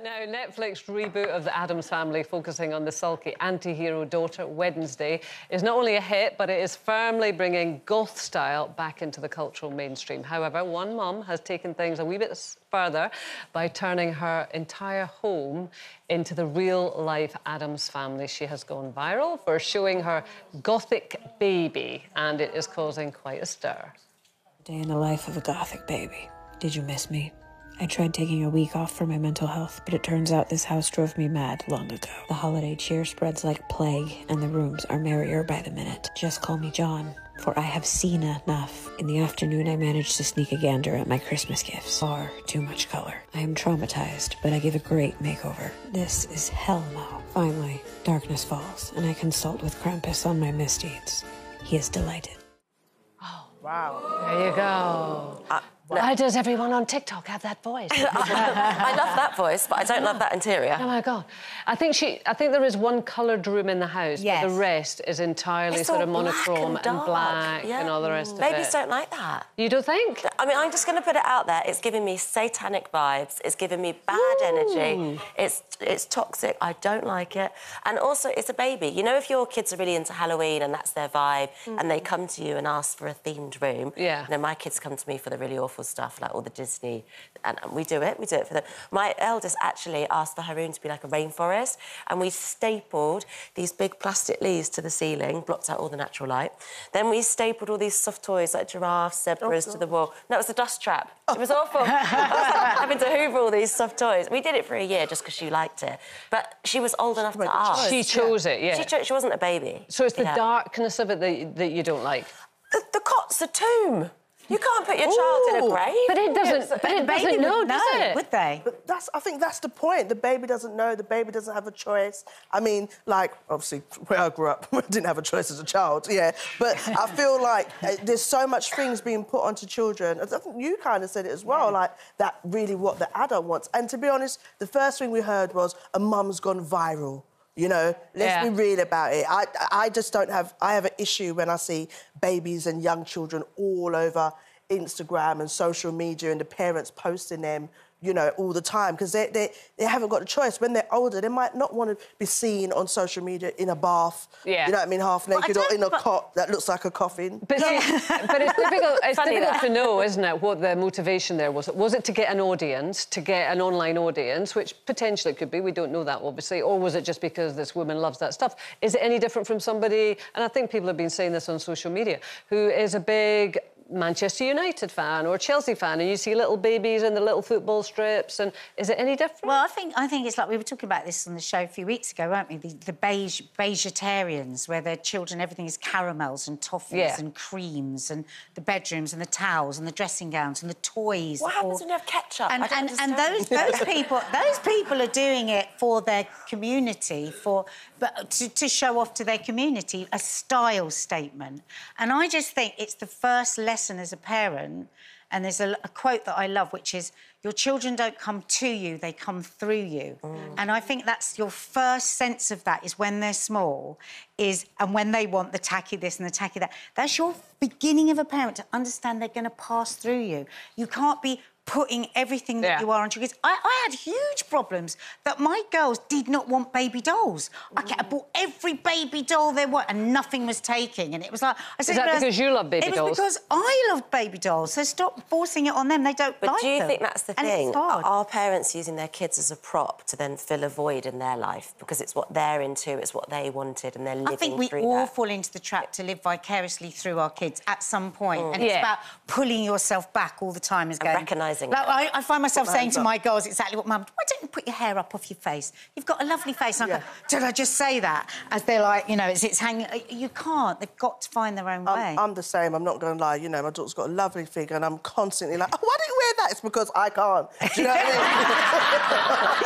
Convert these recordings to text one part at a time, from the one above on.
Now, Netflix reboot of The Addams Family, focusing on the sulky anti-hero daughter, Wednesday, is not only a hit, but it is firmly bringing goth style back into the cultural mainstream. However, one mum has taken things a wee bit further by turning her entire home into the real-life Addams Family. She has gone viral for showing her gothic baby, and it is causing quite a stir. Day in the life of a gothic baby. Did you miss me? I tried taking a week off for my mental health, but it turns out this house drove me mad long ago. The holiday cheer spreads like plague, and the rooms are merrier by the minute. Just call me John, for I have seen enough. In the afternoon, I managed to sneak a gander at my Christmas gifts. Far too much color. I am traumatized, but I give a great makeover. This is hell now. Finally, darkness falls, and I consult with Krampus on my misdeeds. He is delighted. Oh, wow. There you go. Why does everyone on TikTok have that voice? I love that voice, but I don't love that interior. Oh, my God. I think there is one coloured room in the house, but the rest is entirely sort of monochrome and black and all the rest of it. Babies don't like that. You don't think? I mean, I'm just going to put it out there. It's giving me satanic vibes. It's giving me bad energy. It's toxic. I don't like it. And also, it's a baby. You know, if your kids are really into Halloween and that's their vibe, and they come to you and ask for a themed room, you know, my kids come to me for the really awful stuff, like all the Disney, and we do it for them. My eldest actually asked for her room to be like a rainforest, and we stapled these big plastic leaves to the ceiling, blocked out all the natural light. Then we stapled all these soft toys like giraffes, zebras to the wall. No, it was a dust trap. It was awful. I was like having to hoover all these soft toys. We did it for a year just because she liked it, but she was old enough to ask. She chose it, yeah. She wasn't a baby. So it's the darkness of it that you don't like? The cot's a tomb. You can't put your child in a grave. But it doesn't. But it doesn't know, does it? Would they? But I think that's the point. The baby doesn't know. The baby doesn't have a choice. I mean, like, obviously, where I grew up, I didn't have a choice as a child. Yeah, but I feel like there's so much things being put onto children. I think you kind of said it as well, like that really what the adult wants. And to be honest, the first thing we heard was a mum's gone viral. You know, let's be real about it. I just don't have... I have an issue when I see babies and young children all over Instagram and social media and the parents posting them, you know, all the time, because they haven't got a choice. When they're older, they might not want to be seen on social media in a bath, you know what I mean, half naked, or in a cot that looks like a coffin. But, but it's difficult to know, isn't it, what the motivation there was. Was it to get an audience, to get an online audience, which potentially it could be, we don't know that, obviously, or was it just because this woman loves that stuff? Is it any different from somebody, and I think people have been saying this on social media, who is a big Manchester United fan or Chelsea fan, and you see little babies in the little football strips, and is it any different? Well, I think it's like we were talking about this on the show a few weeks ago, weren't we? The beigetarians, where their children, everything is caramels and toffees and creams, and the bedrooms and the towels and the dressing gowns and the toys. What happens when you have ketchup? And those people are doing it for their community, to show off to their community, a style statement. And I just think it's the first lesson as a parent, and there's a quote that I love, which is, your children don't come to you, they come through you. And I think that's your first sense of that, is when they're small, and when they want the tacky this and the tacky that. That's your beginning of a parent, to understand they're going to pass through you. You can't be putting everything that you are onto your kids. I had huge problems that my girls did not want baby dolls. I bought every baby doll there was, and nothing was taking. And it was like... Is that because you love baby dolls? It was because I love baby dolls, so stop forcing it on them. They don't like them. But do you think that's the thing? Are parents using their kids as a prop to then fill a void in their life? Because it's what they're into, it's what they wanted, and they're living through that. I think we all fall into the trap to live vicariously through our kids at some point. And it's about pulling yourself back all the time, as going... recognising like, I find myself saying to my girls exactly what Mum, why don't you put your hair up off your face? You've got a lovely face. And I go, did I just say that? As they're like, you know, it's hanging... You can't. They've got to find their own way. I'm the same. I'm not going to lie. You know, my daughter's got a lovely figure and I'm constantly like, oh, why don't you wear that? It's because I can't. Do you know what I mean?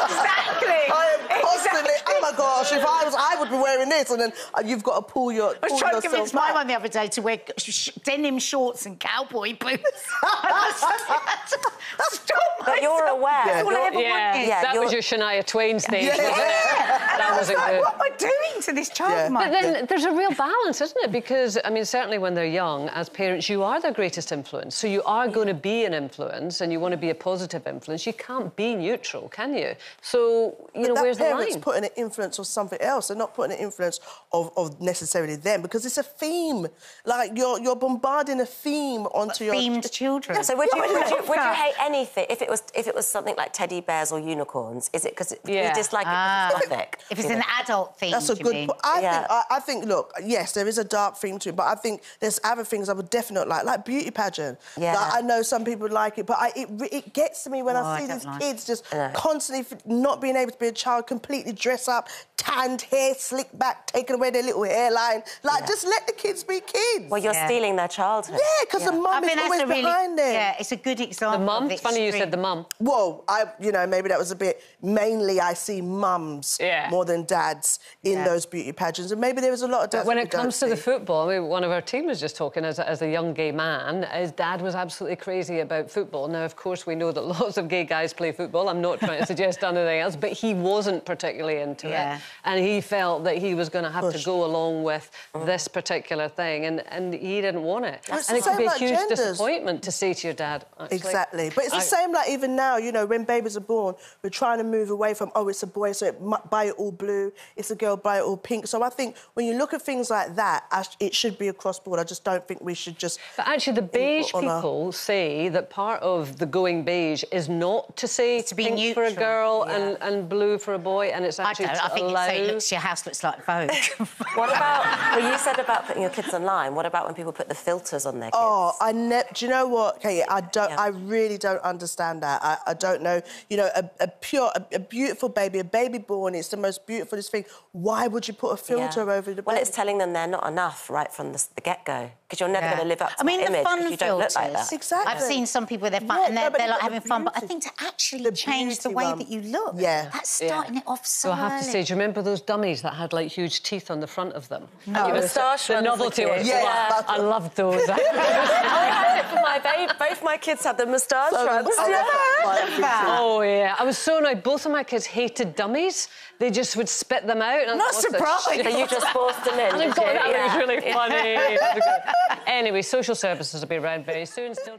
Exactly. I am constantly, oh, my gosh, if I would be wearing this, and then you've got to pull your... I was trying to convince my mum the other day to wear denim shorts and cowboy boots. But you're aware. All I ever wanted. That was your Shania Twain stage, wasn't it? That wasn't good. What am I doing happened to this child? Yeah. But then there's a real balance, isn't it? Because, I mean, certainly when they're young, as parents, you are their greatest influence. So you are going to be an influence and you want to be a positive influence. You can't be neutral, can you? So, you know, where's the line? Parents putting an influence of something else. They're not putting an influence of necessarily them, because it's a theme. Like, you're bombarding a theme onto your... Themed children. Yeah, so would you hate anything if it was something like teddy bears or unicorns? Is it because you dislike it because it's gothic? If it's an adult theme, That's a good point. I think, look, yes, there is a dark theme to it, but I think there's other things I would definitely like beauty pageant. Yeah. Like, I know some people like it, but it gets to me when I see these kids just constantly not being able to be a child, completely dress up, tanned hair, slicked back, taking away their little hairline. Like, just let the kids be kids. Well, you're stealing their childhood. Yeah, because the mum is always behind them. Yeah, it's a good example. The mum? It's funny you said the mum. Well, you know, maybe that was a bit... Mainly, I see mums more than dads in those beauty pageants, and maybe there was a lot of dads. But when it comes to the football, I mean, one of our team was just talking as a young gay man. His dad was absolutely crazy about football. Now, of course, we know that lots of gay guys play football. I'm not trying to suggest anything else, but he wasn't particularly into it, and he felt that he was going to have to go along with this particular thing, and he didn't want it. And it could be a huge disappointment to say to your dad, actually. Exactly. But it's the same, like, even now, you know, when babies are born, we're trying to move away from, oh, it's a boy, so buy it all blue, it's a girl, buy it all pink. So I think when you look at things like that, it should be across board. I just don't think we should just... But actually, the beige people say that part of the going beige is not to say to be pink neutral for a girl and blue for a boy, and it's actually I think allow... your house looks like Vogue. What about... Well, you said about putting your kids online. What about when people put the filters on their kids? Oh, do you know what, Katie? I really don't understand that. I don't know. You know, a beautiful baby, a baby born, it's the most beautifulest thing. Why would you put a filter over the baby? Well, it's telling them they're not enough right from the get-go, because you're never going to live up to that image fun if you don't look like that. Exactly. I've seen some people with their fun, and they're like having fun, but I think to actually change the way that you look, that's starting it off so I have to say, do you remember those dummies that had, like, huge teeth on the front of them? No. The novelty ones. Yeah. I loved those. I had it for my baby. Both my kids had the moustache runs. Oh, yeah. I was so annoyed. Both of my kids hated dummies. They just would spit them out. And not surprised. So you just forced them in, and I thought that was really funny. Yeah. Anyway, social services will be around very soon. Still...